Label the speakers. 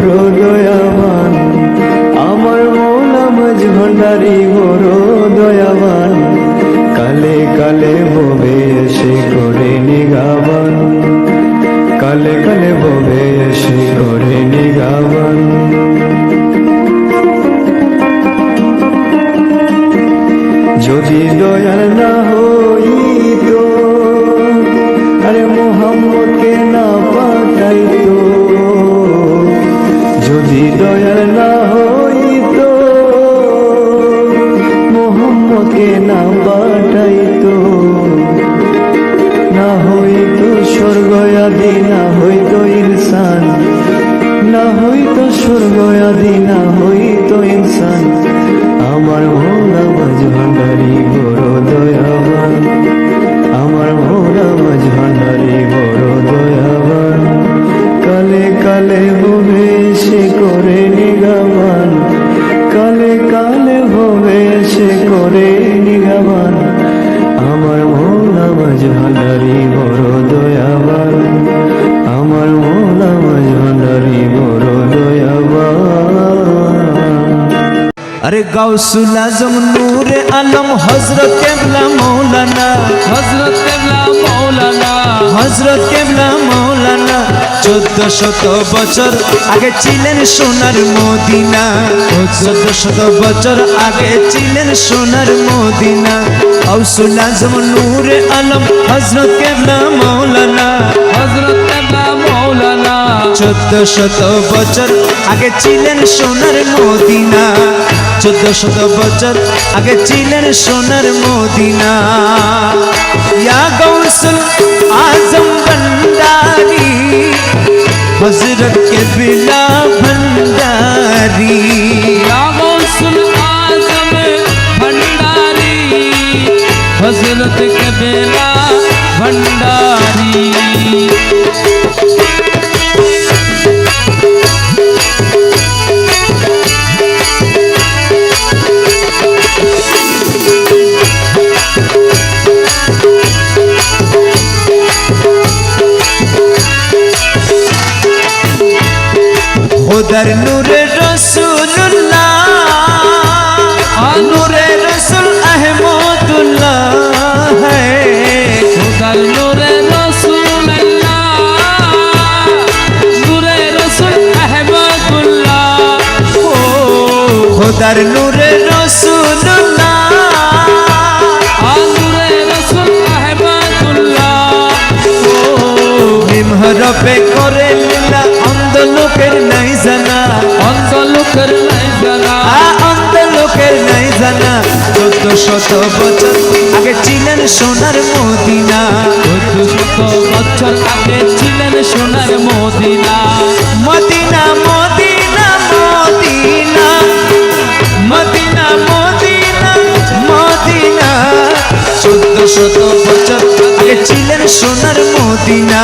Speaker 1: বড় দয়াবান, আমার মৌলা মাঝ ভান্ডারি বড় দয়াবান, কালে কালে ববে এসে করে নিগাবান, কালে কালে ববে এসে করে নিগাবান। যদি দয়াল না হইতো, আরে মোহাম্মদকে না পাঠাইতো, যদি দয়াল না হইতো, মোহাম্মদকে না পাঠাইতো, না হইতো স্বর্গ আদি, না হইতো ইনসান, না হইতো স্বর্গ আদি, না হইতো ইনসান, আমার মৌলা মাঝ ভান্ডারি বড় দয়াবান, আমার মৌলা মাঝ ভান্ডারি বড় দয়াবান, কালে কালে ভবে সে করে নিগাবান, কালে কালে ভবে সে করে নিগাবান, আমার মৌলা মাঝ ভান্ডারি বড় দয়াবান, আমার মৌলা মাঝ ভান্ডারি বড় দয়াবান।
Speaker 2: अरे गौसुल आजम नूरे आलम हजरत केबला मौलाना,
Speaker 3: हजरत केबला मौलाना,
Speaker 2: हजरत केबला मौलाना 1400 বছর আগে ছিলেন সোনার মদিনা, 1400 বছর আগে ছিলেন সোনার মদিনা। গৌসুল আজম নূরে আলম হজরত কেবলা মৌলানা,
Speaker 3: हजरत केबला मौलाना
Speaker 2: 1400 বছর আগে ছিলেন সোনার মদিনা, 1400 বছর আগে ছিলেন সোনার মদিনা। ইয়া গৌসুল আজম ভন্ডারি হযরত কেবলা ভন্ডারি,
Speaker 3: या गौसुल आजम भंडारी हजरत केबला भंडारी।
Speaker 2: खुदर नूरे रसूलुल्लाह, नूरे रसूल अहमदुल्लाह है,
Speaker 3: खुदर नूरे रसूल अल्लाह, नूरे रसूल अहमदुल्लाह,
Speaker 2: ओ खुदर नूरे रसूलुल्लाह,
Speaker 3: नूरे रसूल अहमदुल्लाह,
Speaker 2: ओ निमहर पे करे लीला अंध लोकेर नहीं जाना,
Speaker 3: अंध लोकेर नहीं जाना,
Speaker 2: अंध लोकेर नहीं जाना। 1400 বছর আগে ছিলেন সোনার মদিনা,
Speaker 3: 1400 বছর আগে ছিলেন সোনার মদিনা,
Speaker 2: মদিনা মদিনা মদিনা মদিনা মদিনা মদিনা। 1400 বছর আগে ছিলেন সোনার মদিনা,